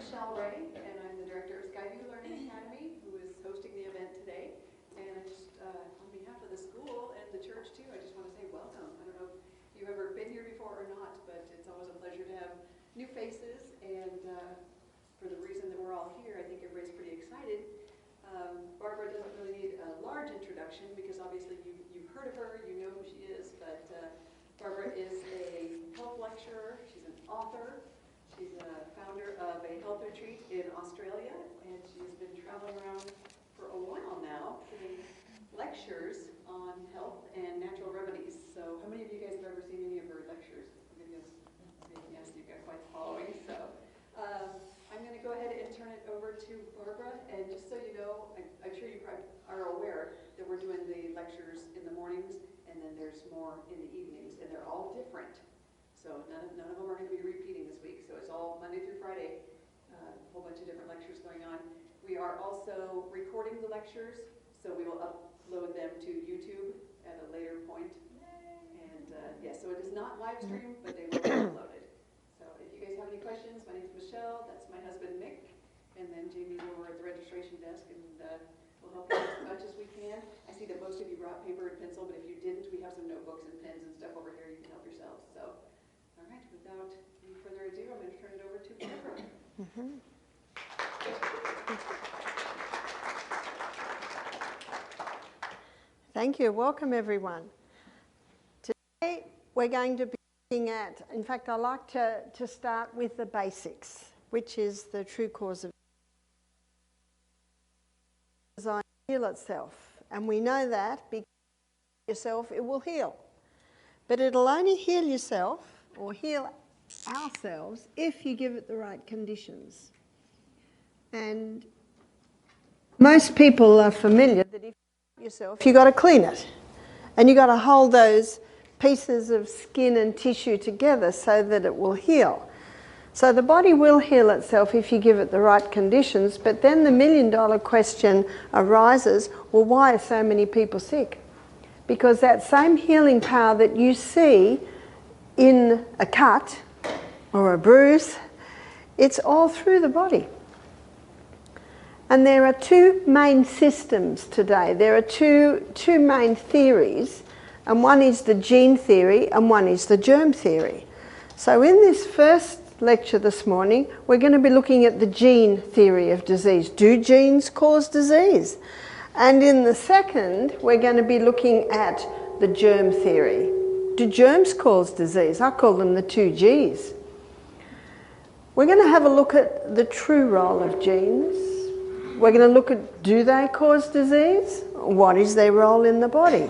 Michelle Ray, and I'm the director of Skyview Learning Academy, who is hosting the event today. And I just, on behalf of the school and the church too, I just want to say welcome. I don't know if you've ever been here before or not, but it's always a pleasure to have new faces. And for the reason that we're all here, I think everybody's pretty excited. Barbara doesn't really need a large introduction because obviously you've heard of her, you know who she is, but Barbara is a health lecturer, she's an author, she's a founder of a health retreat in Australia, and she's been traveling around for a while now giving lectures on health and natural remedies. So how many of you guys have ever seen any of her lectures? Yes, you've got quite the following. So I'm going to go ahead and turn it over to Barbara, and just so you know, I'm sure you probably are aware that we're doing the lectures in the mornings, and then there's more in the evenings, and they're all different. So none of them are going to be repeating this week. So it's all Monday through Friday, a whole bunch of different lectures going on. We are also recording the lectures, so we will upload them to YouTube at a later point. And yes, so it is not live stream, but they will be uploaded. So if you guys have any questions, my name is Michelle. That's my husband Mick, and then Jamie's over at the registration desk, and we'll help you as much as we can. I see that most of you brought paper and pencil, but if you didn't, we have some notebooks and pens and stuff over here. You can help yourselves. So. All right, without any further ado, I'm going to turn it over to Barbara. Thank you. Welcome, everyone. Today, we're going to be looking at, in fact, I like to start with the basics, which is the true cause of design heal itself. And we know that because yourself, it will heal. But it'll only heal yourself or heal ourselves if you give it the right conditions. And most people are familiar that if you heal yourself, you've got to clean it. And you've got to hold those pieces of skin and tissue together so that it will heal. So the body will heal itself if you give it the right conditions, but then the million-dollar question arises, well, why are so many people sick? Because that same healing power that you see in a cut or a bruise, it's all through the body. And there are two main systems today. There are two main theories, and one is the gene theory and one is the germ theory. So in this first lecture this morning, we're going to be looking at the gene theory of disease. Do genes cause disease? And in the second, we're going to be looking at the germ theory. Do germs cause disease? I call them the two Gs. We're going to have a look at the true role of genes. We're going to look at, do they cause disease? What is their role in the body?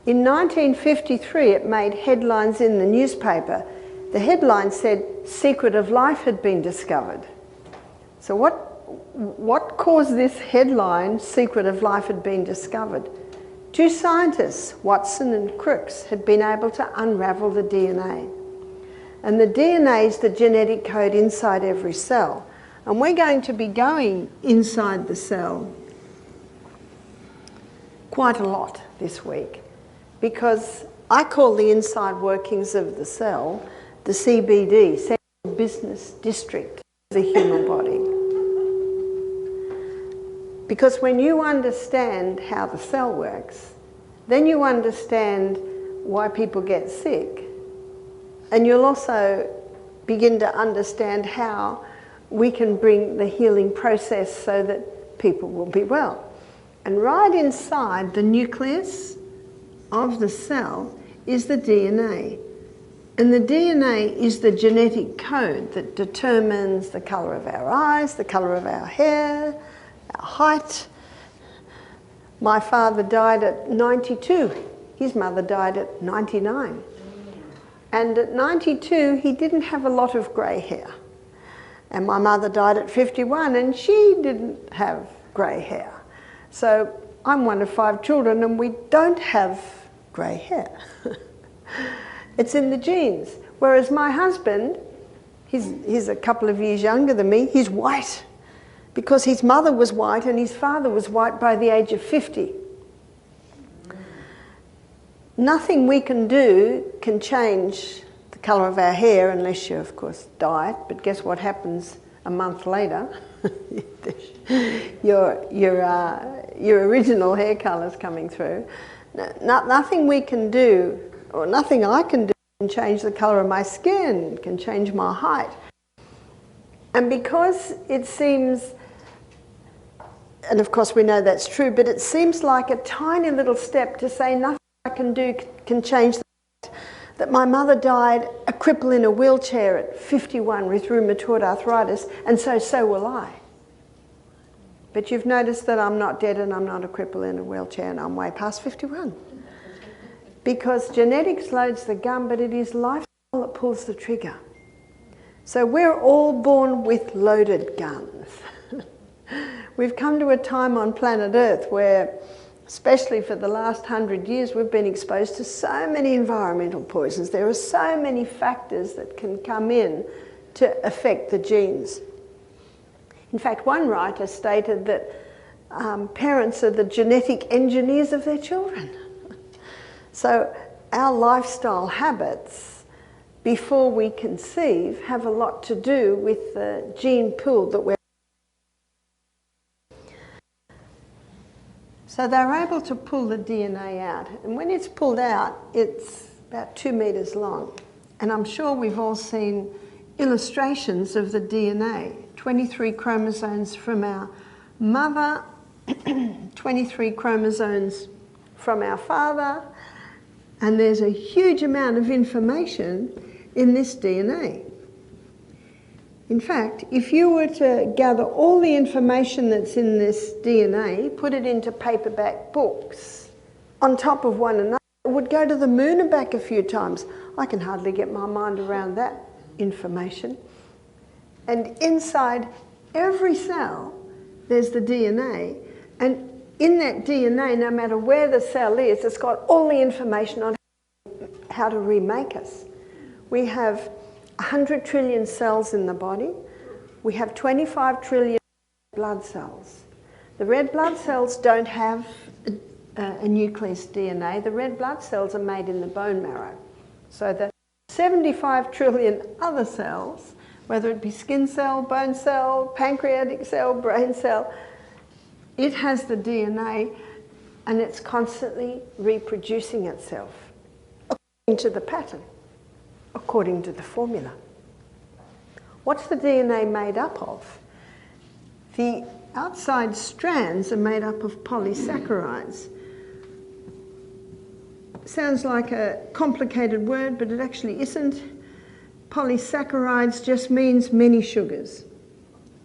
In 1953, it made headlines in the newspaper. The headline said, "Secret of life had been discovered." So what caused this headline, "Secret of life had been discovered"? Two scientists, Watson and Crookes, had been able to unravel the DNA. And the DNA is the genetic code inside every cell. And we're going to be going inside the cell quite a lot this week, because I call the inside workings of the cell the CBD, Central Business District, of the human body. Because when you understand how the cell works, then you understand why people get sick. And you'll also begin to understand how we can bring the healing process so that people will be well. And right inside the nucleus of the cell is the DNA. And the DNA is the genetic code that determines the colour of our eyes, the colour of our hair, our height. My father died at 92. His mother died at 99. And at 92, he didn't have a lot of grey hair. And my mother died at 51, and she didn't have grey hair. So I'm one of 5 children, and we don't have grey hair. It's in the genes. Whereas my husband, he's a couple of years younger than me, he's white. Because his mother was white and his father was white by the age of 50. Nothing we can do can change the colour of our hair, unless you, of course, dye it. But guess what happens a month later? your original hair colour's coming through. Nothing we can do, or nothing I can do, can change the colour of my skin, can change my height. And because it seems, and of course we know that's true, but it seems like a tiny little step to say nothing I can do can change that my mother died a cripple in a wheelchair at 51 with rheumatoid arthritis, and so will I. But you've noticed that I'm not dead and I'm not a cripple in a wheelchair and I'm way past 51. Because genetics loads the gun, but it is lifestyle that pulls the trigger. So we're all born with loaded guns. We've come to a time on planet Earth where, especially for the last 100 years, we've been exposed to so many environmental poisons. There are so many factors that can come in to affect the genes. In fact, one writer stated that parents are the genetic engineers of their children. So our lifestyle habits, before we conceive, have a lot to do with the gene pool that we're. So they're able to pull the DNA out. And when it's pulled out, it's about 2 meters long. And I'm sure we've all seen illustrations of the DNA. 23 chromosomes from our mother, 23 chromosomes from our father, and there's a huge amount of information in this DNA. In fact, if you were to gather all the information that's in this DNA, put it into paperback books on top of one another, it would go to the moon and back a few times. I can hardly get my mind around that information. And inside every cell, there's the DNA. And in that DNA, no matter where the cell is, it's got all the information on how to remake us. We have 100 trillion cells in the body. We have 25 trillion blood cells. The red blood cells don't have a nucleus DNA. The red blood cells are made in the bone marrow. So the 75 trillion other cells, whether it be skin cell, bone cell, pancreatic cell, brain cell, it has the DNA and it's constantly reproducing itself according to the pattern, according to the formula. What's the DNA made up of? The outside strands are made up of polysaccharides. Sounds like a complicated word, but it actually isn't. Polysaccharides just means many sugars.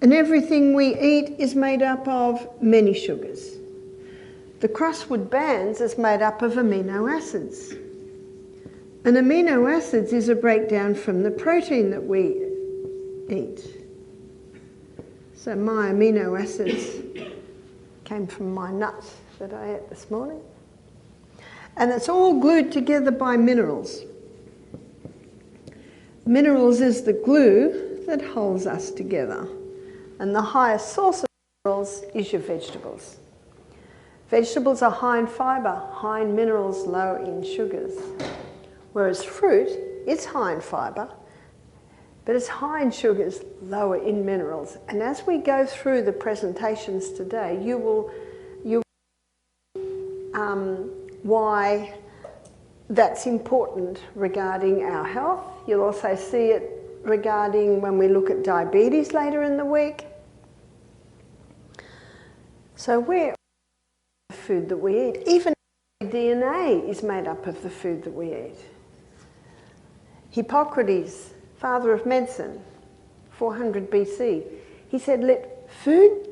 And everything we eat is made up of many sugars. The crosswood bands is made up of amino acids. And amino acids is a breakdown from the protein that we eat. So my amino acids came from my nuts that I ate this morning. And it's all glued together by minerals. Minerals is the glue that holds us together. And the highest source of minerals is your vegetables. Vegetables are high in fibre, high in minerals, low in sugars. Whereas fruit, it's high in fibre, but it's high in sugars, lower in minerals. And as we go through the presentations today, you will why that's important regarding our health. You'll also see it regarding when we look at diabetes later in the week. So we're the food that we eat. Even DNA is made up of the food that we eat. Hippocrates, father of medicine, 400 BC, he said, let food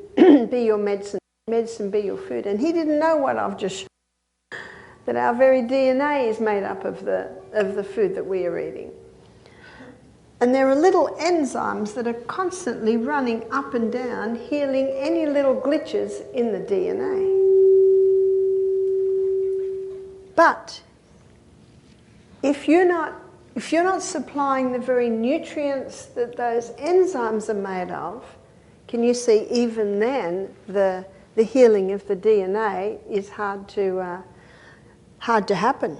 be your medicine, medicine be your food. And he didn't know what I've just shown, that our very DNA is made up of the food that we are eating. And there are little enzymes that are constantly running up and down, healing any little glitches in the DNA. But if you're not supplying the very nutrients that those enzymes are made of, can you see even then the healing of the DNA is hard to happen.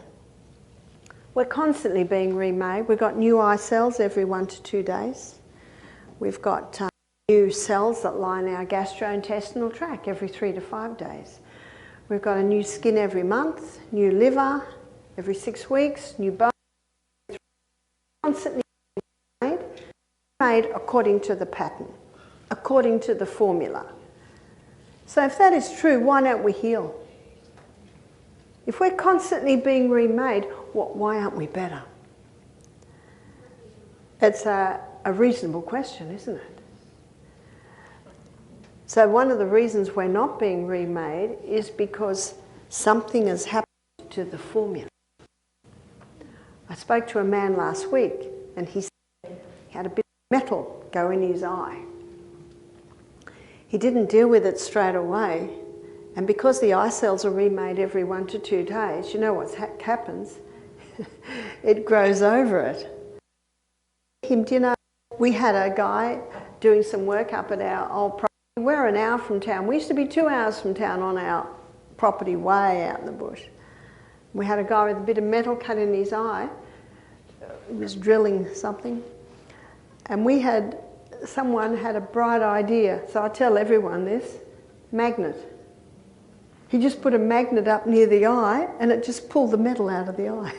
We're constantly being remade. We've got new eye cells every 1 to 2 days. We've got new cells that line our gastrointestinal tract every 3 to 5 days. We've got a new skin every month, new liver every 6 weeks, new bone. Constantly made according to the pattern, according to the formula. So if that is true, why don't we heal? If we're constantly being remade, why aren't we better? It's a reasonable question, isn't it? So one of the reasons we're not being remade is because something has happened to the formula. I spoke to a man last week and he said he had a bit of metal go in his eye. He didn't deal with it straight away, and because the eye cells are remade every 1 to 2 days, you know what happens? It grows over it. Do you know, we had a guy doing some work up at our old property. We're an hour from town. We used to be 2 hours from town on our property way out in the bush. We had a guy with a bit of metal cut in his eye. He was drilling something. And someone had a bright idea. So I tell everyone this, magnet. He just put a magnet up near the eye and it just pulled the metal out of the eye.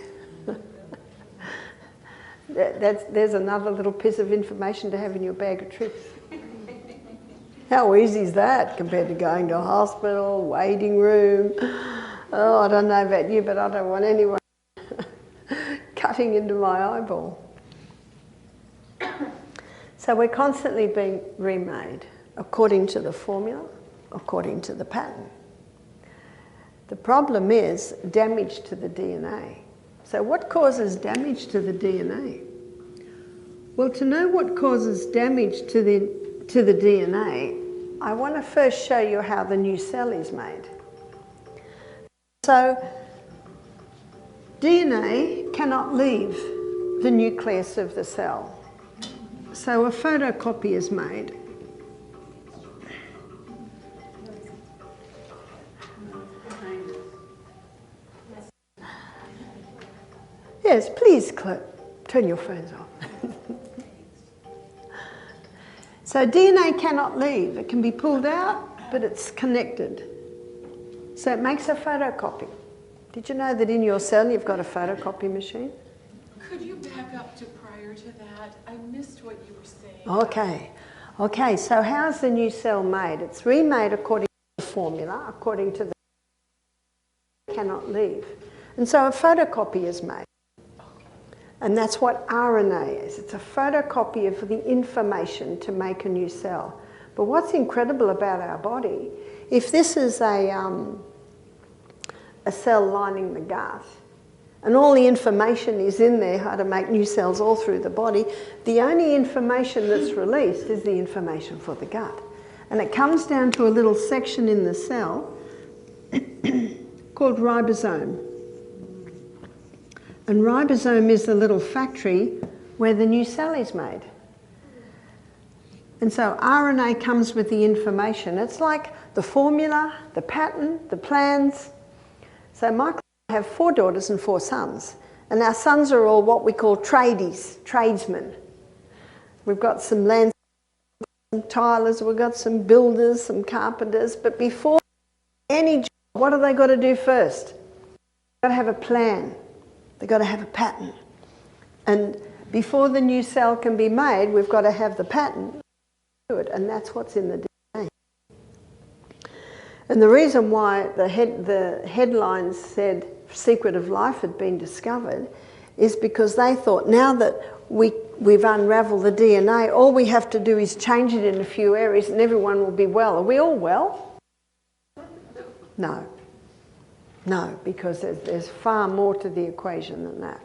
There's another little piece of information to have in your bag of tricks. How easy is that compared to going to a hospital, waiting room? Oh, I don't know about you, but I don't want anyone cutting into my eyeball. So we're constantly being remade according to the formula, according to the pattern. The problem is damage to the DNA. So what causes damage to the DNA? Well, to know what causes damage to the DNA, I want to first show you how the new cell is made. So DNA cannot leave the nucleus of the cell. So a photocopy is made. Yes, please turn your phones off. So DNA cannot leave. It can be pulled out, but it's connected. So it makes a photocopy. Did you know that in your cell you've got a photocopy machine? Could you back up to prior to that? I missed what you were saying. Okay, so how's the new cell made? It's remade according to the formula, according to the cannot leave. And so a photocopy is made. And that's what RNA is. It's a photocopy of the information to make a new cell. But what's incredible about our body, if this is a cell lining the gut, and all the information is in there, how to make new cells all through the body, the only information that's released is the information for the gut. And it comes down to a little section in the cell called ribosome. And ribosome is the little factory where the new cell is made. And so RNA comes with the information. It's like the formula, the pattern, the plans. So Michael and I have 4 daughters and 4 sons. And our sons are all what we call tradies, tradesmen. We've got some landscapers, some tilers, we've got some builders, some carpenters. But before any job, what have they got to do first? They've got to have a plan. They've got to have a pattern. And before the new cell can be made, we've got to have the pattern to it, and that's what's in the DNA. And the reason why the headlines said Secret of Life had been discovered is because they thought now that we've unraveled the DNA, all we have to do is change it in a few areas and everyone will be well. Are we all well? No. No, because there's far more to the equation than that.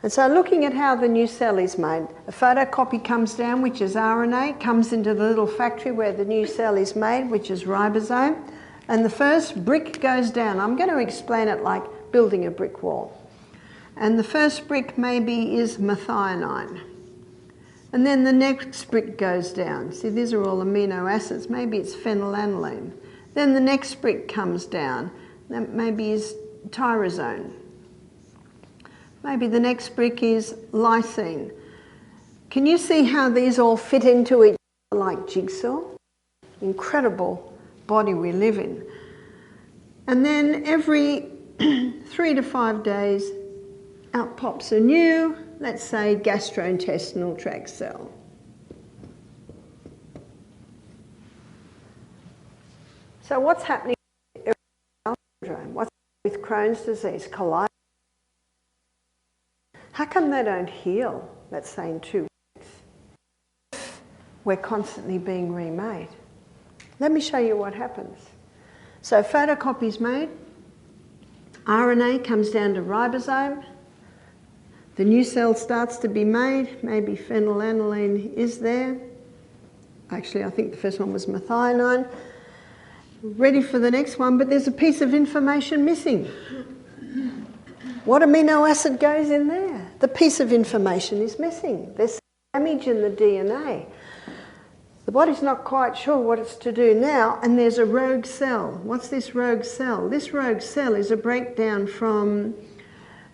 And so looking at how the new cell is made, a photocopy comes down, which is RNA, comes into the little factory where the new cell is made, which is ribosome, and the first brick goes down. I'm going to explain it like building a brick wall. And the first brick maybe is methionine. And then the next brick goes down. See, these are all amino acids. Maybe it's phenylalanine. Then the next brick comes down. That maybe is tyrosine. Maybe the next brick is lysine. Can you see how these all fit into each other like jigsaw? Incredible body we live in. And then every 3 to 5 days, out pops a new, let's say, gastrointestinal tract cell. So what's happening with syndrome? What's with Crohn's disease, colitis? How come they don't heal, let's say, in 2 weeks? We're constantly being remade. Let me show you what happens. So photocopy is made, RNA comes down to ribosome, the new cell starts to be made, maybe phenylalanine is there. Actually, I think the first one was methionine. Ready for the next one, but there's a piece of information missing. What amino acid goes in there? The piece of information is missing. There's damage in the DNA. The body's not quite sure what it's to do now, and there's a rogue cell. What's this rogue cell? This rogue cell is a breakdown from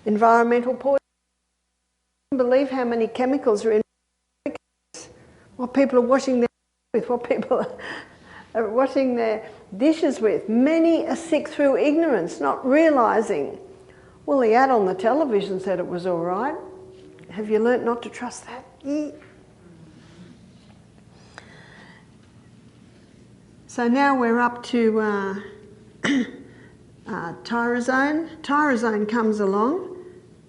environmental poison. I can't believe how many chemicals are in what people are washing their with, what people are washing their dishes with. Many are sick through ignorance, not realising. Well, the ad on the television said it was all right. Have you learnt not to trust that? So now we're up to tyrosine. Tyrosine comes along,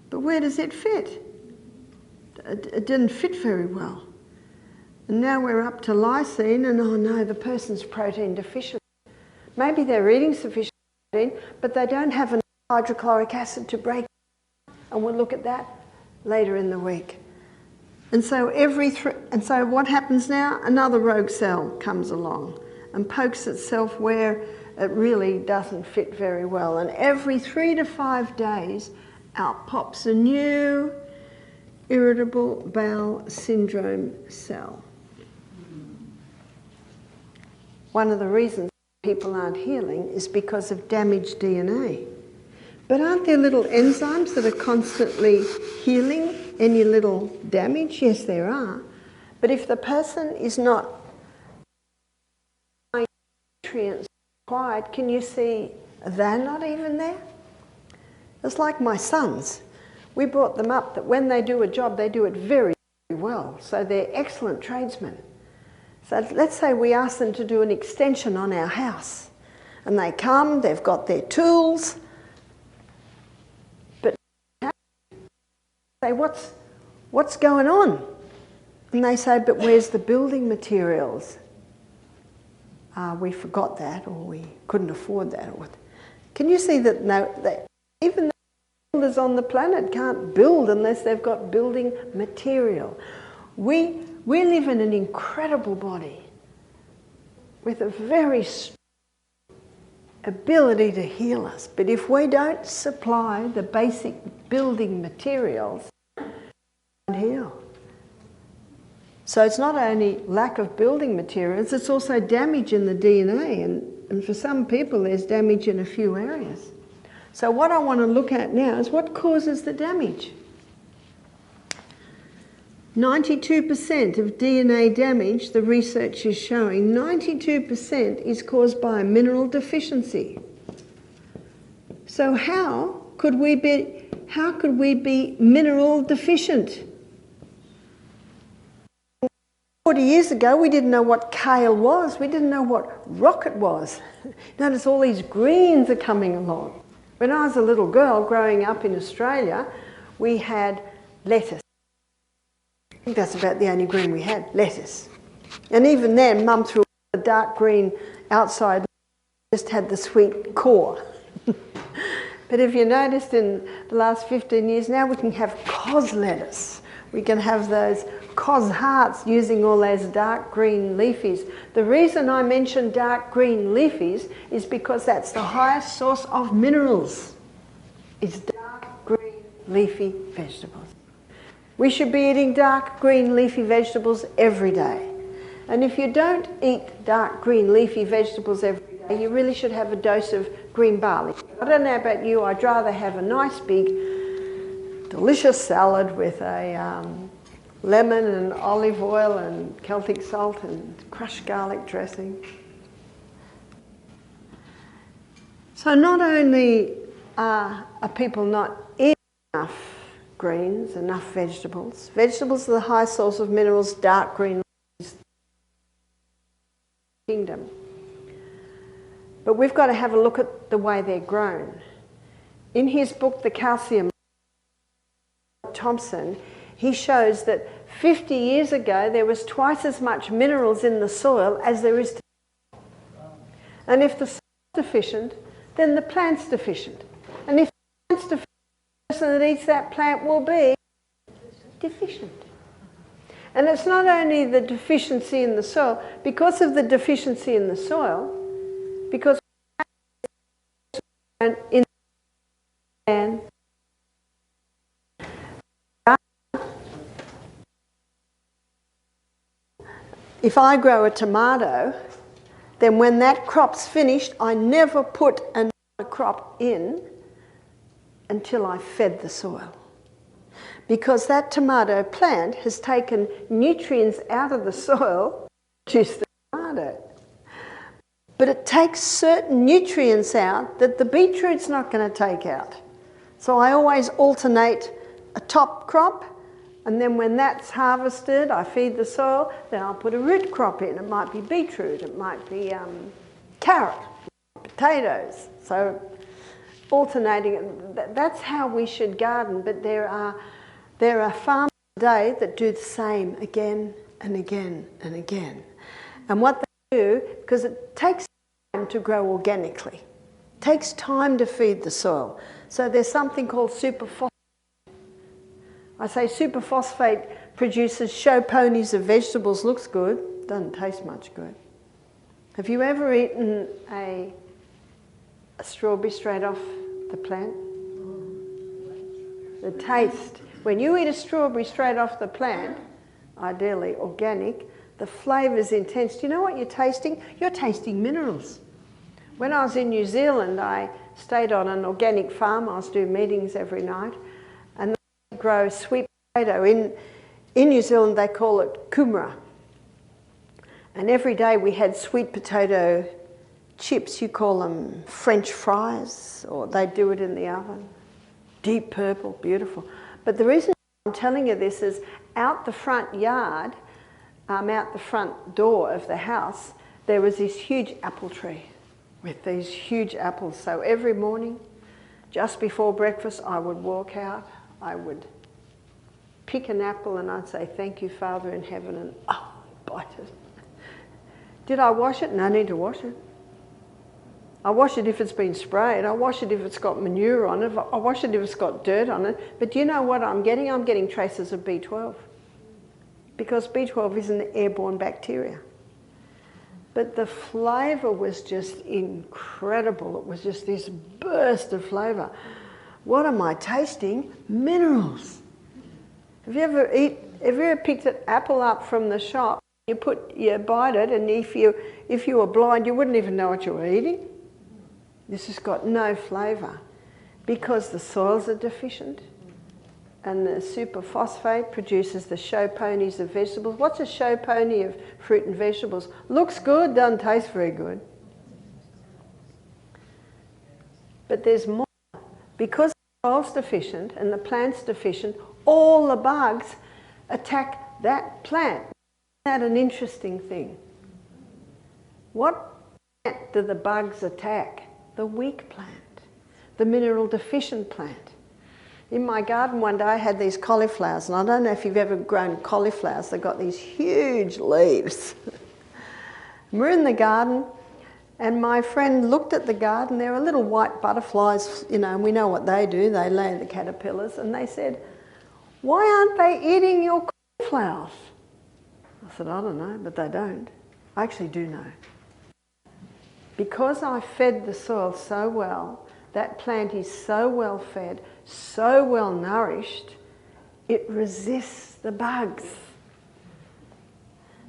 but where does it fit? It didn't fit very well. And now we're up to lysine, and oh no, the person's protein deficient. Maybe they're eating sufficient protein, but they don't have enough hydrochloric acid to break it. And we'll look at that later in the week. And so so what happens now? Another rogue cell comes along and pokes itself where it really doesn't fit very well. And every 3 to 5 days, out pops a new irritable bowel syndrome cell. One of the reasons people aren't healing is because of damaged DNA. But aren't there little enzymes that are constantly healing any little damage? Yes, there are. But if the person is not nutrients required, can you see they're not even there? It's like my sons. We brought them up that when they do a job, they do it very, very well. So they're excellent tradesmen. So let's say we ask them to do an extension on our house. And they come, they've got their tools. But say, what's going on? And they say, but where's the building materials? We forgot that, or we couldn't afford that. Can you see that even the builders on the planet can't build unless they've got building material? We live in an incredible body with a very strong ability to heal us. But if we don't supply the basic building materials, we can't heal. So it's not only lack of building materials, it's also damage in the DNA. And for some people, there's damage in a few areas. So what I want to look at now is what causes the damage. 92% of DNA damage, the research is showing, 92% is caused by a mineral deficiency. So how could we be mineral deficient? 40 years ago, we didn't know what kale was. We didn't know what rocket was. Notice all these greens are coming along. When I was a little girl growing up in Australia, we had lettuce. I think that's about the only green we had, lettuce. And even then, Mum threw the dark green outside, just had the sweet core. But if you noticed in the last 15 years, now we can have cos lettuce. We can have those cos hearts using all those dark green leafies. The reason I mention dark green leafies is because that's the highest source of minerals. It's dark green leafy vegetables. We should be eating dark green leafy vegetables every day. And if you don't eat dark green leafy vegetables every day, you really should have a dose of green barley. I don't know about you, I'd rather have a nice big delicious salad with a lemon and olive oil and Celtic salt and crushed garlic dressing. So not only are people not eating enough greens, enough vegetables. Vegetables are the high source of minerals, dark green kingdom. But we've got to have a look at the way they're grown. In his book, The Calcium, Thompson, he shows that 50 years ago there was twice as much minerals in the soil as there is today. And if the soil's deficient, then the plant's deficient. And if the plant's deficient, the person that eats that plant will be deficient. And it's not only the deficiency in the soil, because of the deficiency in the soil, because in and if I grow a tomato, then when that crop's finished, I never put another crop in until I fed the soil. Because that tomato plant has taken nutrients out of the soil to produce the tomato. But it takes certain nutrients out that the beetroot's not going to take out. So I always alternate a top crop, and then when that's harvested, I feed the soil, then I'll put a root crop in. It might be beetroot, it might be carrot, potatoes. So alternating, that's how we should garden. But there are farmers today that do the same again and again and again. And what they do, because it takes time to grow organically, it takes time to feed the soil. So there's something called superphosphate. I say superphosphate produces show ponies of vegetables, looks good, doesn't taste much good. Have you ever eaten a strawberry straight off the plant? The taste. When you eat a strawberry straight off the plant, ideally organic, the flavour is intense. Do you know what you're tasting? You're tasting minerals. When I was in New Zealand, I stayed on an organic farm. I was doing meetings every night. And they grow sweet potato. In New Zealand, they call it kumara. And every day we had sweet potato chips. You call them French fries, or they do it in the oven. Deep purple, beautiful. But the reason I'm telling you this is out the front yard, out the front door of the house, there was this huge apple tree with these huge apples. So every morning, just before breakfast, I would walk out, I would pick an apple and I'd say, "Thank you, Father in heaven," and bite it. Did I wash it? No need to wash it. I wash it if it's been sprayed. I wash it if it's got manure on it. I wash it if it's got dirt on it. But do you know what I'm getting? I'm getting traces of B12. Because B12 is an airborne bacteria. But the flavour was just incredible. It was just this burst of flavour. What am I tasting? Minerals. Have you ever picked an apple up from the shop? You bite it, and if you were blind, you wouldn't even know what you were eating. This has got no flavour because the soils are deficient, and the superphosphate produces the show ponies of vegetables. What's a show pony of fruit and vegetables? Looks good, doesn't taste very good. But there's more. Because the soil's deficient and the plant's deficient, all the bugs attack that plant. Isn't that an interesting thing? What plant do the bugs attack? The weak plant, the mineral deficient plant. In my garden one day I had these cauliflowers, and I don't know if you've ever grown cauliflowers, they've got these huge leaves. We're in the garden, and my friend looked at the garden. There were little white butterflies, and we know what they do, they lay the caterpillars, and they said, "Why aren't they eating your cauliflowers?" I said, "I don't know," but they don't. I actually do know. Because I fed the soil so well, that plant is so well fed, so well nourished, it resists the bugs.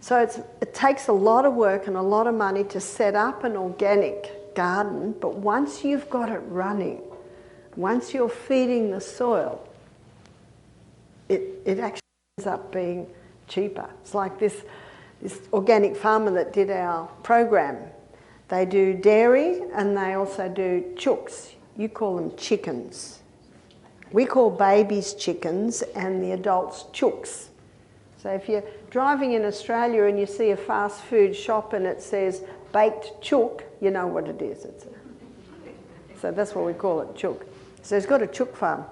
So it takes a lot of work and a lot of money to set up an organic garden, but once you've got it running, once you're feeding the soil, it actually ends up being cheaper. It's like this organic farmer that did our program. They do dairy and they also do chooks. You call them chickens. We call babies chickens and the adults chooks. So if you're driving in Australia and you see a fast food shop and it says baked chook, you know what it is. So that's what we call it, chook. So he's got a chook farm.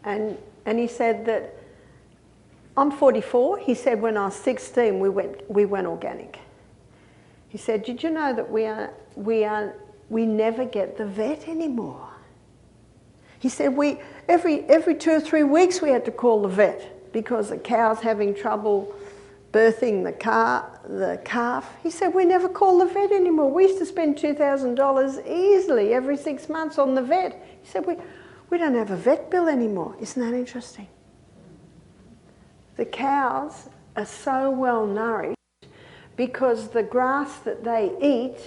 And he said that, I'm 44, he said when I was 16 we went organic. He said, did you know that we never get the vet anymore? He said every 2 or 3 weeks we had to call the vet because the cow's having trouble birthing the calf. He said we never call the vet anymore. We used to spend $2,000 easily every 6 months on the vet. He said we don't have a vet bill anymore. Isn't that interesting? The cows are so well nourished because the grass that they eat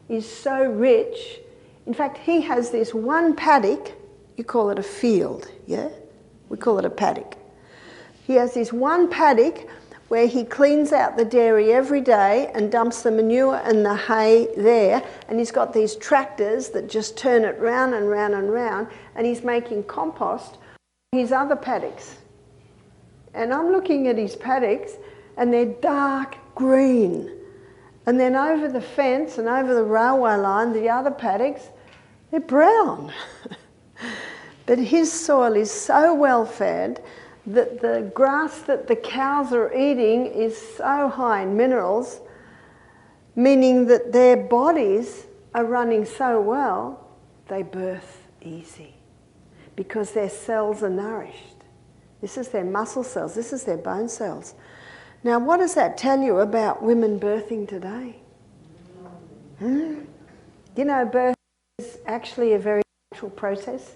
is so rich. In fact, he has this one paddock. You call it a field, yeah? We call it a paddock. He has this one paddock where he cleans out the dairy every day and dumps the manure and the hay there, and he's got these tractors that just turn it round and round and round, and he's making compost on his other paddocks. And I'm looking at his paddocks and they're dark green. And then over the fence and over the railway line, the other paddocks, they're brown. But his soil is so well fed that the grass that the cows are eating is so high in minerals, meaning that their bodies are running so well, they birth easy because their cells are nourished. This is their muscle cells, this is their bone cells. Now, what does that tell you about women birthing today? You know, birth is actually a very natural process.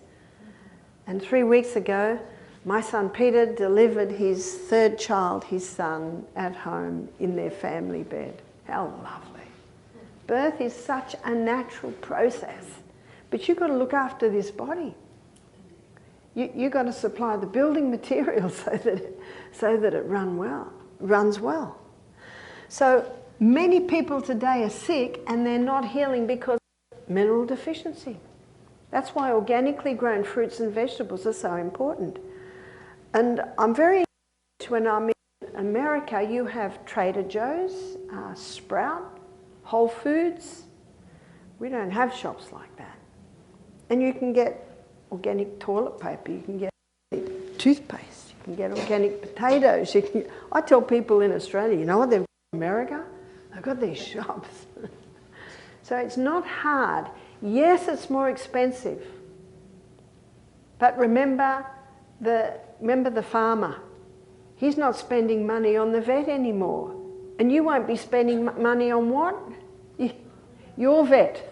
And 3 weeks ago, my son Peter delivered his third child, his son, at home in their family bed. How lovely. Birth is such a natural process. But you've got to look after this body. You've got to supply the building materials so that it runs well. So many people today are sick and they're not healing because of mineral deficiency. That's why organically grown fruits and vegetables are so important. And I'm very interested when I'm in America, you have Trader Joe's, Sprout, Whole Foods. We don't have shops like that. And you can get organic toilet paper, you can get toothpaste, you can get organic potatoes. I tell people in Australia, you know what they've got in America? They've got these shops. So it's not hard. Yes, it's more expensive. But remember the farmer. He's not spending money on the vet anymore. And you won't be spending money on what? Your vet.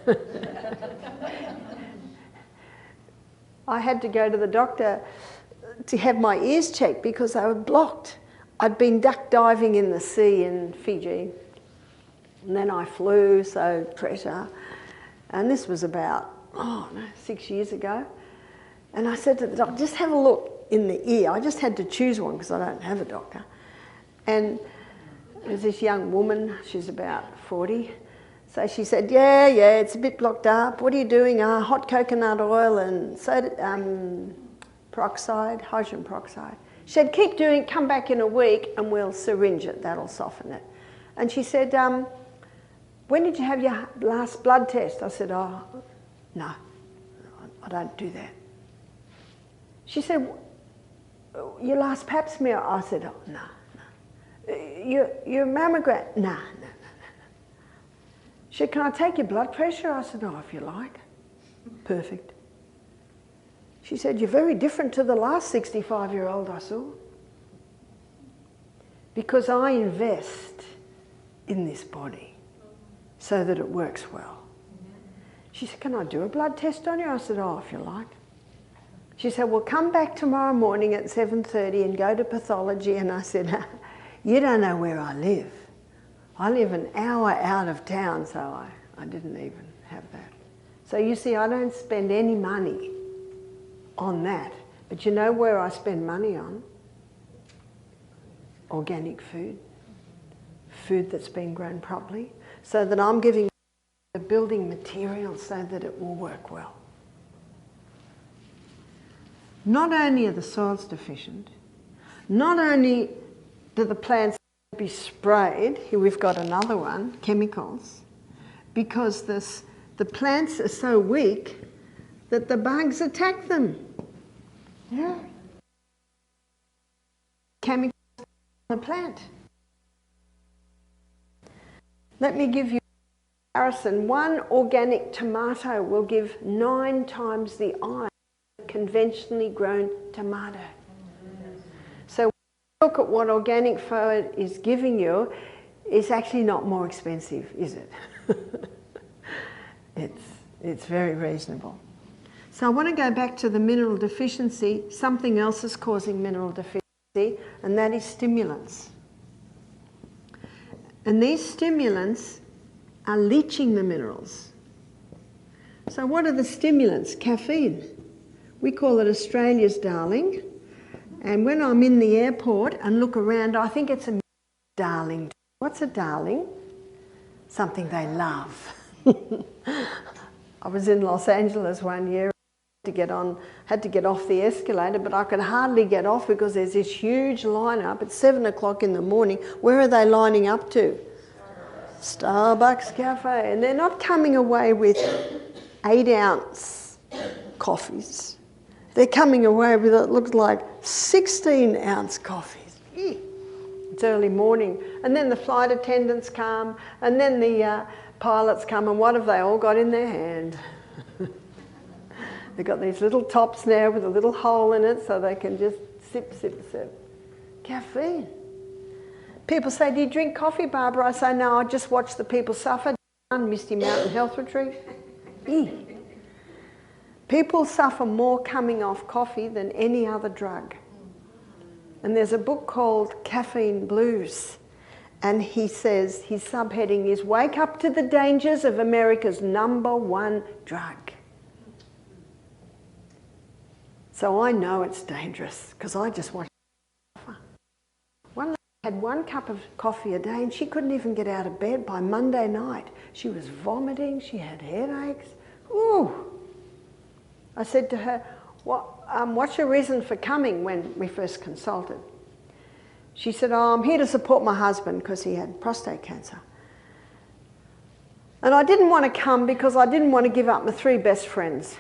I had to go to the doctor to have my ears checked because they were blocked. I'd been duck diving in the sea in Fiji. And then I flew, so pressure. And this was about, 6 years ago. And I said to the doctor, just have a look in the ear. I just had to choose one because I don't have a doctor. And there's this young woman, she's about 40. So she said, yeah, it's a bit blocked up. What are you doing? Hot coconut oil and soda, peroxide, hydrogen peroxide. She said, keep doing it, come back in a week and we'll syringe it, that'll soften it. And she said, when did you have your last blood test? I said, no, I don't do that. She said, your last pap smear? I said, no. Your mammogram? No. She said, can I take your blood pressure? I said, oh, if you like. Perfect. She said, you're very different to the last 65-year-old I saw. Because I invest in this body so that it works well. She said, can I do a blood test on you? I said, oh, if you like. She said, well, come back tomorrow morning at 7:30 and go to pathology. And I said, you don't know where I live. I live an hour out of town, so I didn't even have that. So you see, I don't spend any money on that But you know where I spend money on? Organic food. Food that's been grown properly. So that I'm giving the building material so that it will work well. Not only are the soils deficient, not only do the plants be sprayed, here we've got another one, chemicals, because the plants are so weak that the bugs attack them. Yeah. Chemicals on the plant. Let me give you a comparison. One organic tomato will give 9 times the iron of conventionally grown tomato. So when you look at what organic food is giving you, it's actually not more expensive, is it? It's very reasonable. So I want to go back to the mineral deficiency. Something else is causing mineral deficiency, and that is stimulants. And these stimulants are leaching the minerals. So what are the stimulants? Caffeine. We call it Australia's darling. And when I'm in the airport and look around, I think it's a darling. What's a darling? Something they love. I was in Los Angeles one year, had to get off the escalator, but I could hardly get off because there's this huge lineup at 7 o'clock in the morning. Where are they lining up to? Starbucks Cafe. And they're not coming away with 8-ounce coffees. They're coming away with, it looks like 16-ounce coffees. It's early morning. And then the flight attendants come, and then the pilots come, and what have they all got in their hand? They've got these little tops now with a little hole in it so they can just sip, sip, sip. Caffeine. People say, do you drink coffee, Barbara? I say, no, I just watch the people suffer. Misty Mountain Health Retreat. People suffer more coming off coffee than any other drug. And there's a book called Caffeine Blues. And he says, his subheading is, Wake Up to the Dangers of America's #1 drug. So I know it's dangerous because I just watch it. One lady had 1 cup of coffee a day and she couldn't even get out of bed by Monday night. She was vomiting, she had headaches. Ooh! I said to her, what's your reason for coming when we first consulted? She said, I'm here to support my husband because he had prostate cancer. And I didn't want to come because I didn't want to give up my 3 best friends.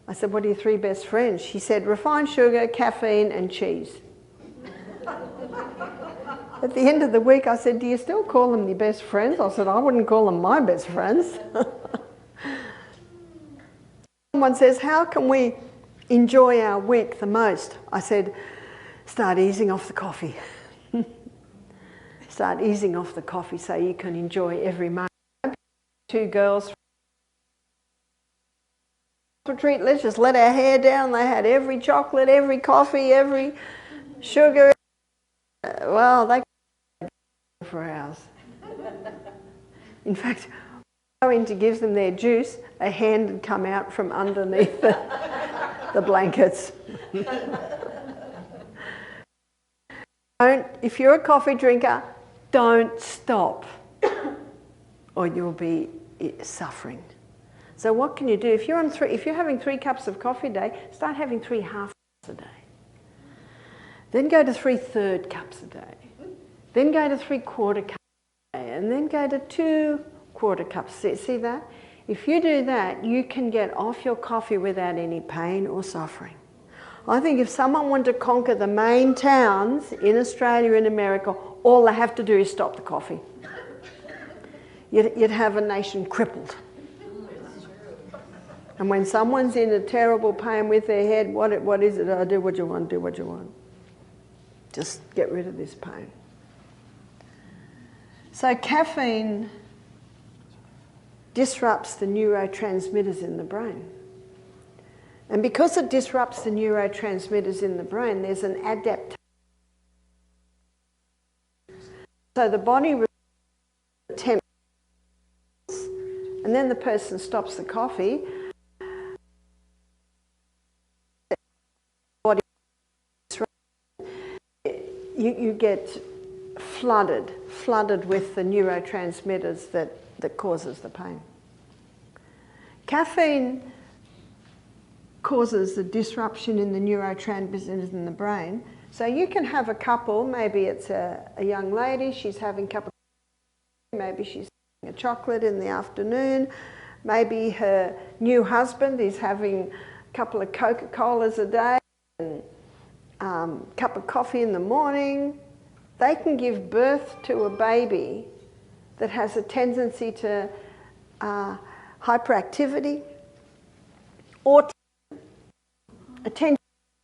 I said, what are your 3 best friends? She said, refined sugar, caffeine, and cheese. At the end of the week, I said, do you still call them your best friends? I said, I wouldn't call them my best friends. Someone says, how can we enjoy our week the most? I said, start easing off the coffee. Start easing off the coffee so you can enjoy every moment. 2 girls retreat, let's just let our hair down. They had every chocolate, every coffee, every sugar. Well, they for hours. In fact, going to give them their juice, a hand had come out from underneath the blankets. If you're a coffee drinker, don't stop or you'll be suffering. So what can you do? If you're having 3 cups of coffee a day, start having 3 half cups a day. Then go to 3/3 cups a day. Then go to 3/4 cups a day. And then go to 2/4 cups. See that? If you do that, you can get off your coffee without any pain or suffering. I think if someone wanted to conquer the main towns in Australia and America, all they have to do is stop the coffee. You'd have a nation crippled. And when someone's in a terrible pain with their head, what is it? Oh, do what you want, do what you want. Just get rid of this pain. So caffeine disrupts the neurotransmitters in the brain. And because it disrupts the neurotransmitters in the brain, there's an adaptation. So the body attempts, and then the person stops the coffee. you get flooded with the neurotransmitters that causes the pain. Caffeine causes the disruption in the neurotransmitters in the brain. So you can have a couple, maybe it's a young lady, she's having a cup of coffee, maybe she's having a chocolate in the afternoon, maybe her new husband is having a couple of Coca-Colas a day and a cup of coffee in the morning. They can give birth to a baby that has a tendency to hyperactivity, autism, attention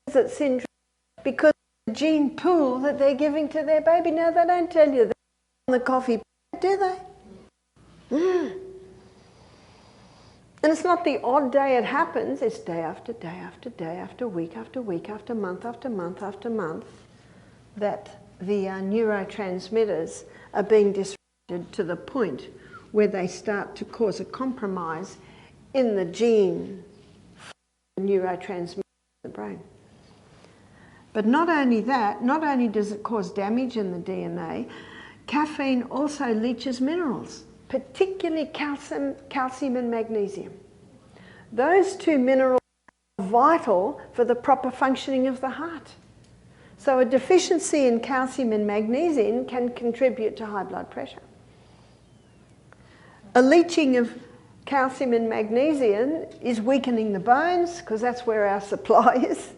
deficit syndrome, because of the gene pool that they're giving to their baby. Now, they don't tell you that on the coffee, do they? And it's not the odd day it happens, it's day after day after day after week after week after month after month after month that the neurotransmitters are being disrupted to the point where they start to cause a compromise in the gene neurotransmitters in the brain. But not only that, not only does it cause damage in the DNA, caffeine also leaches minerals, particularly calcium and magnesium. Those two minerals are vital for the proper functioning of the heart. So a deficiency in calcium and magnesium can contribute to high blood pressure. A leaching of calcium and magnesium is weakening the bones, because that's where our supply is.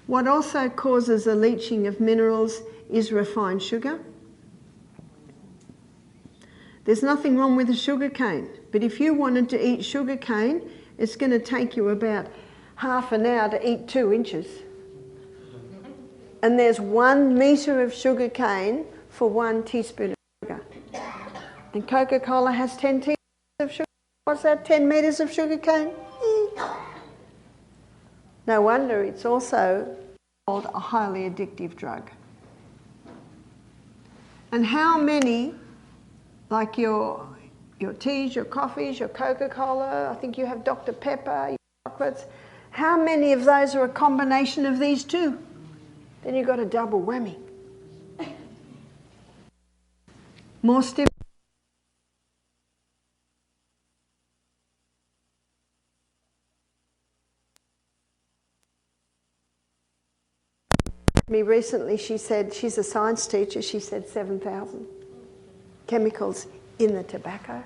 What also causes a leaching of minerals is refined sugar. There's nothing wrong with a sugar cane, but if you wanted to eat sugar cane, it's going to take you about half an hour to eat 2 inches. And there's 1 metre of sugar cane for 1 teaspoon of sugar. And Coca-Cola has 10 teaspoons of sugar. What's that, 10 metres of sugar cane? No wonder it's also called a highly addictive drug. And how many, like your teas, your coffees, your Coca-Cola, I think you have Dr. Pepper, your chocolates, how many of those are a combination of these two? Then you've got a double whammy. More stimulation. Me recently, she said, she's a science teacher, she said 7,000 chemicals in the tobacco.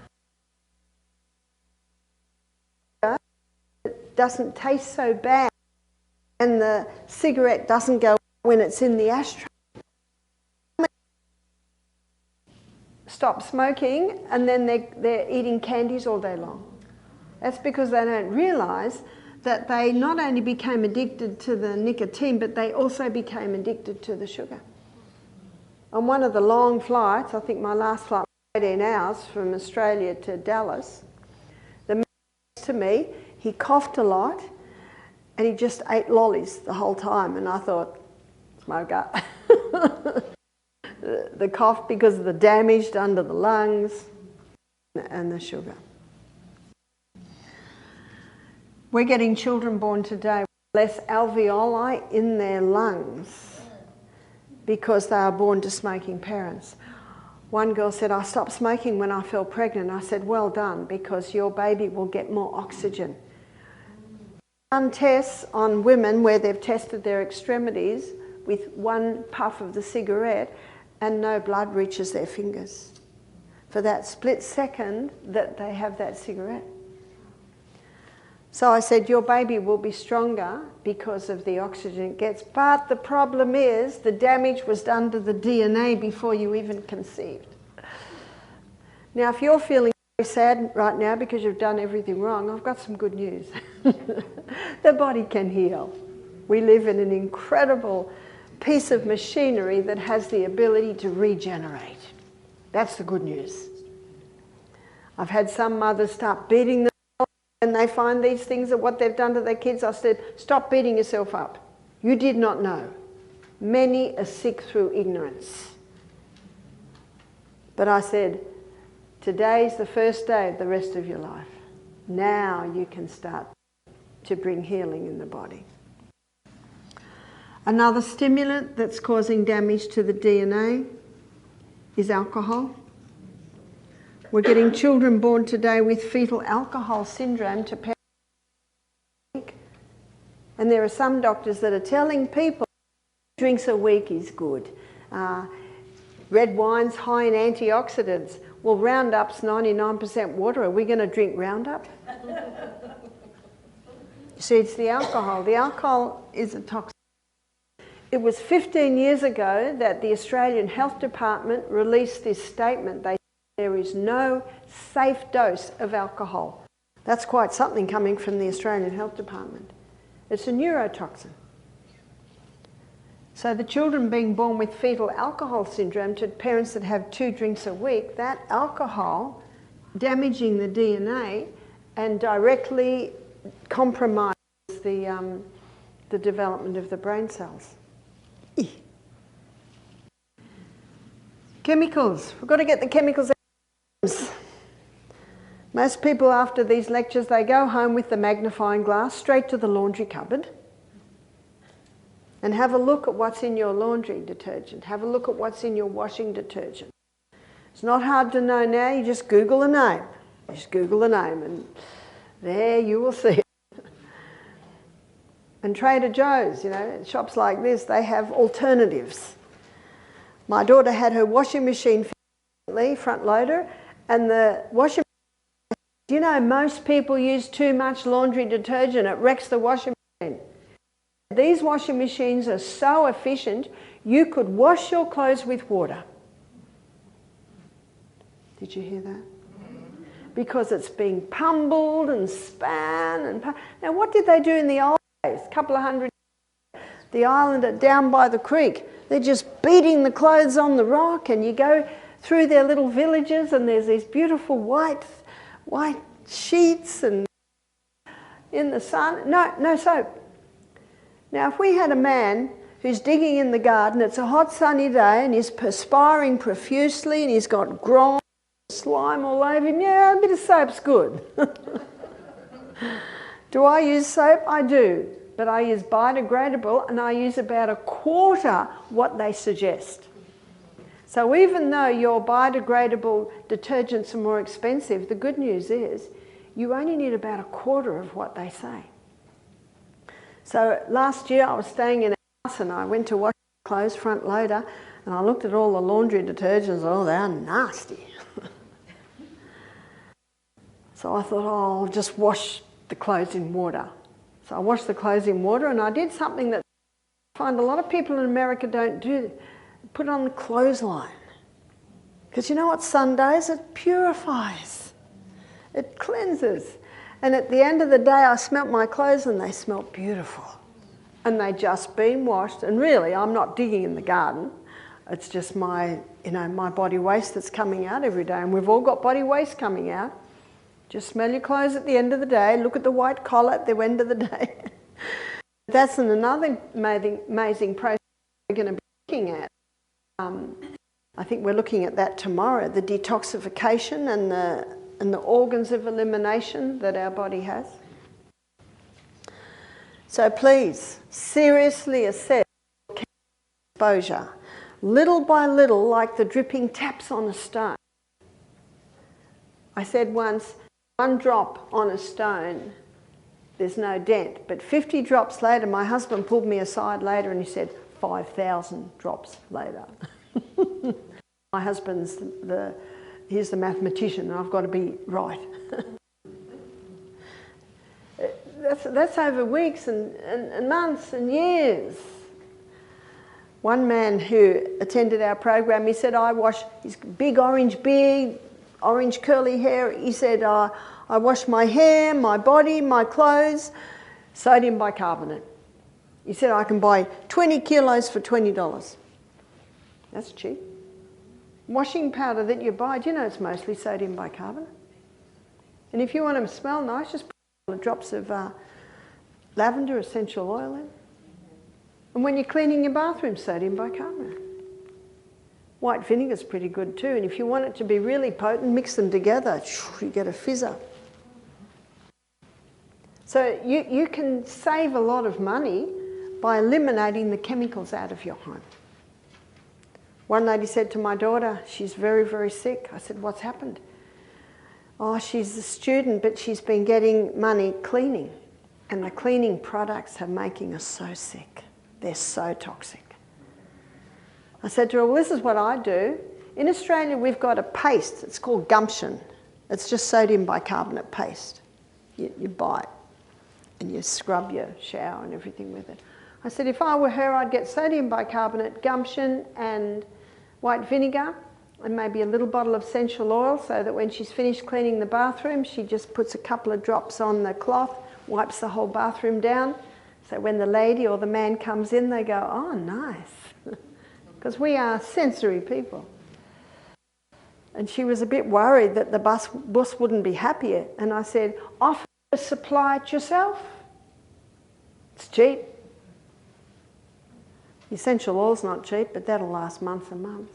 It doesn't taste so bad, and the cigarette doesn't go when it's in the ashtray. Stop smoking, and then they're eating candies all day long. That's because they don't realise that they not only became addicted to the nicotine, but they also became addicted to the sugar. On one of the long flights, I think my last flight was 18 hours from Australia to Dallas, the man next to me, he coughed a lot and he just ate lollies the whole time, and I thought, smoker. The cough because of the damage done to the lungs and the sugar. We're getting children born today with less alveoli in their lungs because they are born to smoking parents. One girl said, I stopped smoking when I fell pregnant. I said, well done, because your baby will get more oxygen. Done tests on women where they've tested their extremities with 1 puff of the cigarette and no blood reaches their fingers for that split second that they have that cigarette. So I said, your baby will be stronger because of the oxygen it gets. But the problem is the damage was done to the DNA before you even conceived. Now, if you're feeling very sad right now because you've done everything wrong, I've got some good news. The body can heal. We live in an incredible piece of machinery that has the ability to regenerate. That's the good news. I've had some mothers start beating them and they find these things are what they've done to their kids. I said, stop beating yourself up. You did not know. Many are sick through ignorance. But I said, today's the first day of the rest of your life. Now you can start to bring healing in the body. Another stimulant that's causing damage to the DNA is alcohol. We're getting children born today with fetal alcohol syndrome to parents. And there are some doctors that are telling people drinks a week is good. Red wine's high in antioxidants. Well, Roundup's 99% water. Are we going to drink Roundup? You see, it's the alcohol. The alcohol is a toxin. It was 15 years ago that the Australian Health Department released this statement. They said there is no safe dose of alcohol. That's quite something coming from the Australian Health Department. It's a neurotoxin. So the children being born with fetal alcohol syndrome to parents that have 2 drinks a week, that alcohol damaging the DNA and directly compromises the development of the brain cells. Chemicals. We've got to get the chemicals out. Most people after these lectures, they go home with the magnifying glass straight to the laundry cupboard and have a look at what's in your laundry detergent. Have a look at what's in your washing detergent. It's not hard to know now. You just Google a name. Just Google the name and there you will see it. And Trader Joe's, you know, shops like this, they have alternatives. My daughter had her washing machine front loader, and the washing machine, you know, most people use too much laundry detergent. It wrecks the washing machine. These washing machines are so efficient, you could wash your clothes with water. Did you hear that? Because it's being pummeled and span. Now, what did they do in the old days? A couple of hundred years. The island down by the creek, they're just beating the clothes on the rock, and you go through their little villages and there's these beautiful white sheets and in the sun. No soap. Now, if we had a man who's digging in the garden, it's a hot sunny day and he's perspiring profusely and he's got grime, slime all over him, yeah, a bit of soap's good. Do I use soap? I do. But I use biodegradable, and I use about a quarter what they suggest. So even though your biodegradable detergents are more expensive, the good news is you only need about a quarter of what they say. So last year I was staying in a house and I went to wash clothes, front loader, and I looked at all the laundry detergents. Oh, they're nasty. So I thought, oh, I'll just wash the clothes in water. So I washed the clothes in water, and I did something that I find a lot of people in America don't do. Put it on the clothesline. Because you know what sun does? It purifies. It cleanses. And at the end of the day, I smelt my clothes and they smelt beautiful. And they just been washed. And really, I'm not digging in the garden. It's just my body waste that's coming out every day. And we've all got body waste coming out. Just smell your clothes at the end of the day. Look at the white collar at the end of the day. That's another amazing process we're going to be looking at. I think we're looking at that tomorrow, the detoxification and the organs of elimination that our body has. So please, seriously assess exposure. Little by little, like the dripping taps on a stone. I said once, 1 drop on a stone, there's no dent. But 50 drops later, my husband pulled me aside later and he said, 5,000 drops later. My husband's he's the mathematician and I've got to be right. That's over weeks and months and years. One man who attended our program, he said, I wash his big orange beard, orange curly hair. He said, I wash my hair, my body, my clothes, sodium bicarbonate. He said, I can buy 20 kilos for $20. That's cheap. Washing powder that you buy, do you know it's mostly sodium bicarbonate? And if you want them to smell nice, just put drops of lavender essential oil in. And when you're cleaning your bathroom, sodium bicarbonate. White vinegar is pretty good too. And if you want it to be really potent, mix them together. You get a fizzer. So you can save a lot of money by eliminating the chemicals out of your home. One lady said to my daughter, she's very, very sick. I said, what's happened? Oh, she's a student, but she's been getting money cleaning. And the cleaning products are making her so sick. They're so toxic. I said to her, well, this is what I do. In Australia, we've got a paste. It's called Gumption. It's just sodium bicarbonate paste. You buy it and you scrub your shower and everything with it. I said, if I were her, I'd get sodium bicarbonate, Gumption and white vinegar and maybe a little bottle of essential oil so that when she's finished cleaning the bathroom, she just puts a couple of drops on the cloth, wipes the whole bathroom down. So when the lady or the man comes in, they go, oh, nice. Because we are sensory people. And she was a bit worried that the boss wouldn't be happy. And I said, offer to supply it yourself. It's cheap. The essential oil's not cheap, but that'll last months and months.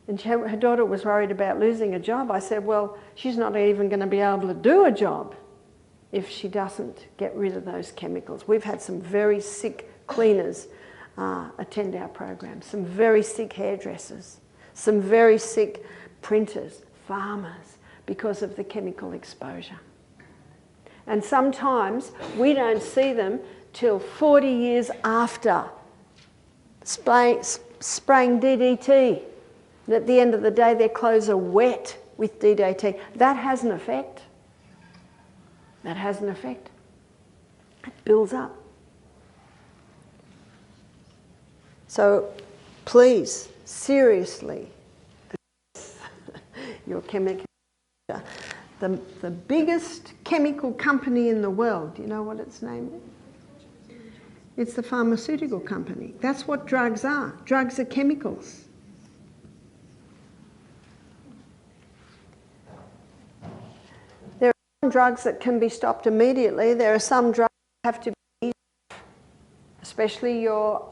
And her daughter was worried about losing a job. I said, well, she's not even going to be able to do a job if she doesn't get rid of those chemicals. We've had some very sick cleaners attend our program, some very sick hairdressers, some very sick printers, farmers, because of the chemical exposure. And sometimes we don't see them till 40 years after spraying DDT. And at the end of the day, their clothes are wet with DDT. That has an effect. That has an effect. It builds up. So please, seriously, your chemical. The biggest chemical company in the world, do you know what its name is? It's the pharmaceutical company. That's what drugs are. Drugs are chemicals. There are some drugs that can be stopped immediately. There are some drugs that have to be eased off, especially your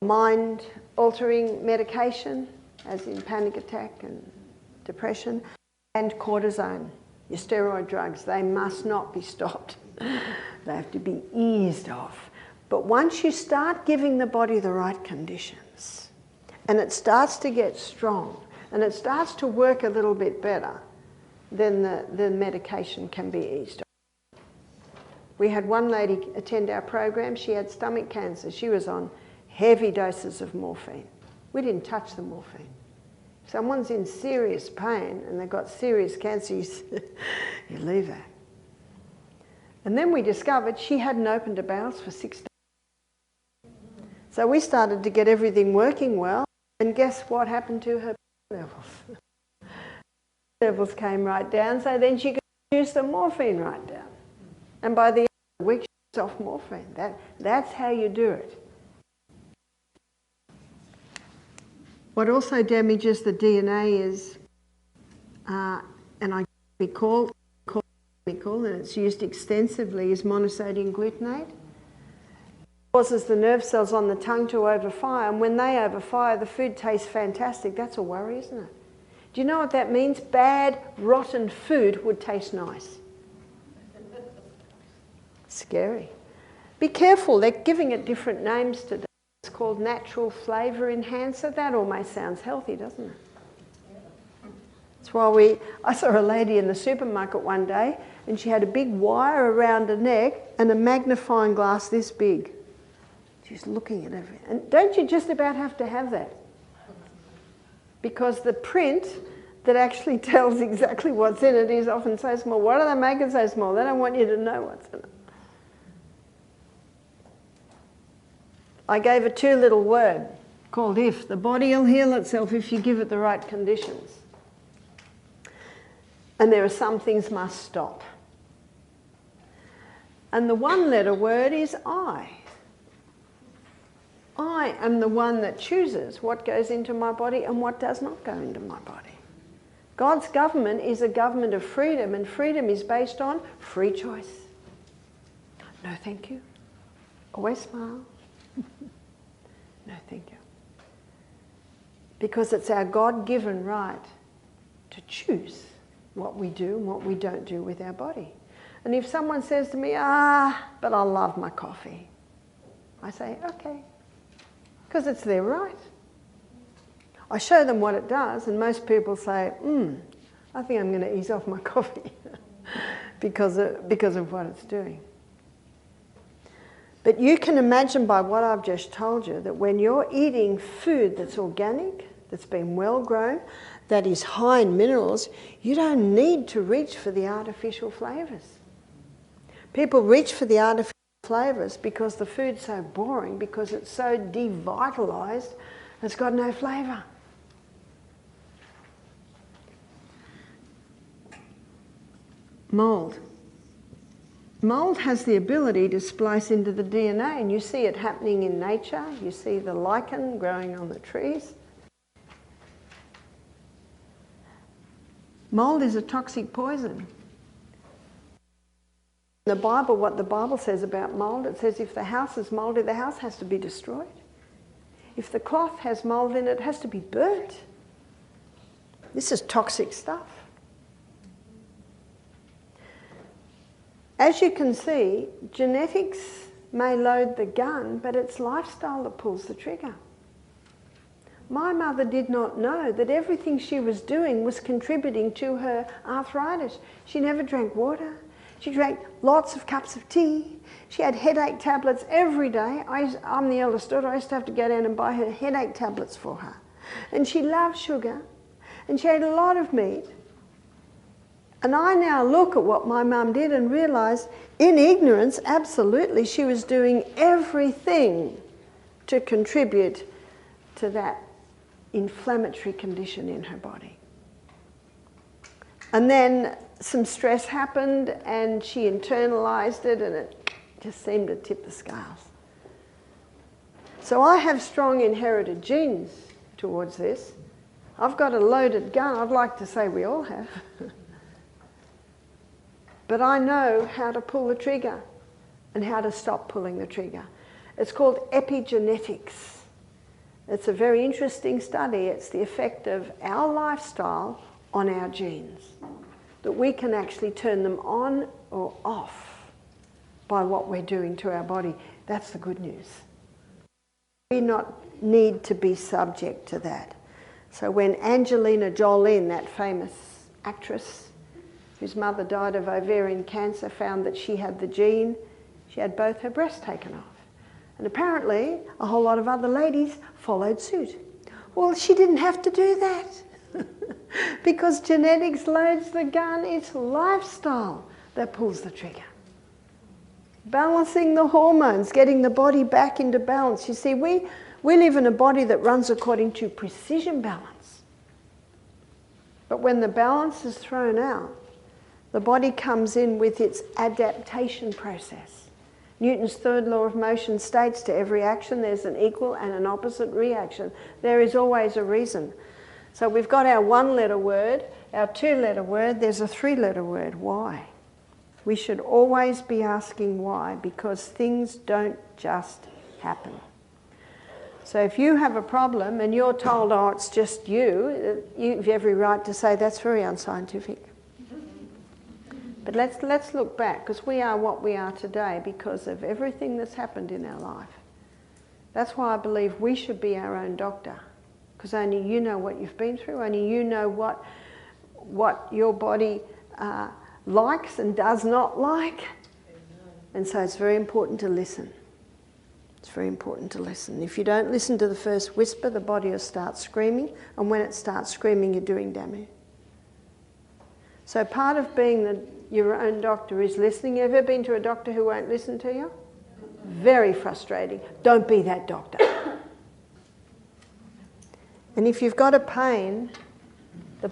mind-altering medication, as in panic attack and depression, and cortisone, your steroid drugs. They must not be stopped. They have to be eased off. But once you start giving the body the right conditions, and it starts to get strong, and it starts to work a little bit better, then the medication can be eased off. We had one lady attend our program. She had stomach cancer. She was on heavy doses of morphine. We didn't touch the morphine. If someone's in serious pain and they've got serious cancer, you leave that. And then we discovered she hadn't opened her bowels for 6 days. So we started to get everything working well, and guess what happened to her levels? Levels came right down, so then she could use the morphine right down. And by the end of the week, she was off morphine. That's how you do it. What also damages the DNA is, and I call chemical, and it's used extensively, is monosodium glutamate. It causes the nerve cells on the tongue to overfire, and when they overfire, the food tastes fantastic. That's a worry, isn't it? Do you know what that means? Bad, rotten food would taste nice. Scary. Be careful, they're giving it different names today. It's called natural flavour enhancer. That almost sounds healthy, doesn't it? That's why I saw a lady in the supermarket one day, and she had a big wire around her neck and a magnifying glass this big. She's looking at everything. And don't you just about have to have that? Because the print that actually tells exactly what's in it is often so small. Why do they make it so small? They don't want you to know what's in it. I gave a 2-little word called if. The body will heal itself if you give it the right conditions. And there are some things must stop. And the 1-letter word is I. I am the one that chooses what goes into my body and what does not go into my body. God's government is a government of freedom, and freedom is based on free choice. No, thank you. Always smile. No, thank you. Because it's our God-given right to choose what we do and what we don't do with our body. And if someone says to me, but I love my coffee. I say, okay, because it's their right. I show them what it does, and most people say, I think I'm going to ease off my coffee because of what it's doing. But you can imagine by what I've just told you that when you're eating food that's organic, that's been well grown, that is high in minerals, you don't need to reach for the artificial flavours. People reach for the artificial flavours because the food's so boring, because it's so devitalised, it's got no flavour. Mould. Mould has the ability to splice into the DNA, and you see it happening in nature. You see the lichen growing on the trees. Mould is a toxic poison. In the Bible, what the Bible says about mould, it says if the house is mouldy, the house has to be destroyed. If the cloth has mould in it, it has to be burnt. This is toxic stuff. As you can see, genetics may load the gun, but it's lifestyle that pulls the trigger. My mother did not know that everything she was doing was contributing to her arthritis. She never drank water. She drank lots of cups of tea. She had headache tablets every day. I'm the eldest daughter. I used to have to go down and buy her headache tablets for her. And she loved sugar. And she ate a lot of meat. And I now look at what my mum did and realise, in ignorance, absolutely, she was doing everything to contribute to that inflammatory condition in her body. And then some stress happened and she internalised it, and it just seemed to tip the scales. So I have strong inherited genes towards this. I've got a loaded gun. I'd like to say we all have. But I know how to pull the trigger and how to stop pulling the trigger. It's called epigenetics. It's a very interesting study. It's the effect of our lifestyle on our genes, that we can actually turn them on or off by what we're doing to our body. That's the good news. We not need to be subject to that. So when Angelina Jolie, that famous actress, whose mother died of ovarian cancer, found that she had the gene, she had both her breasts taken off. And apparently, a whole lot of other ladies followed suit. Well, she didn't have to do that. Because genetics loads the gun, it's lifestyle that pulls the trigger. Balancing the hormones, getting the body back into balance. You see, we live in a body that runs according to precision balance. But when the balance is thrown out, the body comes in with its adaptation process. Newton's third law of motion states to every action there's an equal and an opposite reaction. There is always a reason. So we've got our one-letter word, our two-letter word, there's a three-letter word, why? We should always be asking why, because things don't just happen. So if you have a problem and you're told, oh, it's just you, you have every right to say that's very unscientific. But let's look back, because we are what we are today because of everything that's happened in our life. That's why I believe we should be our own doctor, because only you know what you've been through, only you know what your body likes and does not like. And so it's very important to listen. It's very important to listen. If you don't listen to the first whisper, the body will start screaming, and when it starts screaming, you're doing damage. So part of being your own doctor is listening. Have you ever been to a doctor who won't listen to you? Very frustrating. Don't be that doctor. And if you've got a pain,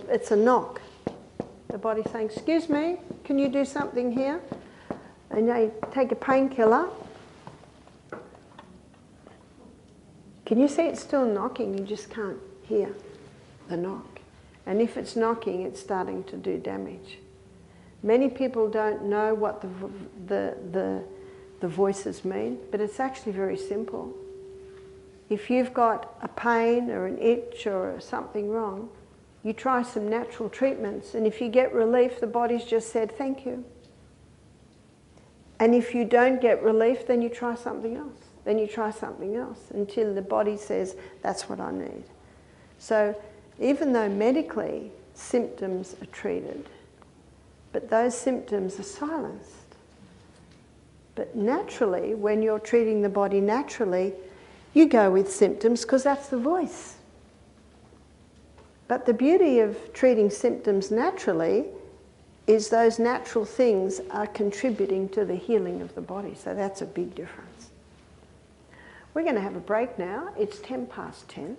it's a knock. The body's saying, excuse me, can you do something here? And they take a painkiller. Can you see it's still knocking? You just can't hear the knock. And if it's knocking, it's starting to do damage. Many people don't know what the voices mean, but it's actually very simple. If you've got a pain or an itch or something wrong, you try some natural treatments, and if you get relief, the body's just said thank you. And if you don't get relief, then you try something else. then you try something else until the body says, that's what I need. So even though medically symptoms are treated, but those symptoms are silenced. But naturally, when you're treating the body naturally, you go with symptoms because that's the voice. But the beauty of treating symptoms naturally is those natural things are contributing to the healing of the body. So that's a big difference. We're going to have a break now. It's 10:10.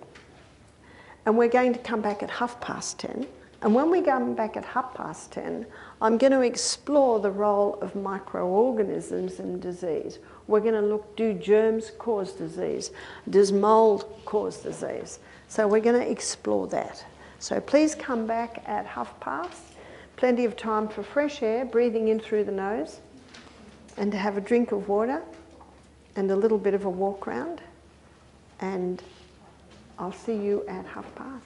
And we're going to come back at 10:30. And when we come back at 10:30, I'm going to explore the role of microorganisms in disease. We're going to look, do germs cause disease? Does mold cause disease? So we're going to explore that. So please come back at 10:30. Plenty of time for fresh air, breathing in through the nose, and to have a drink of water and a little bit of a walk round. And I'll see you at 10:30.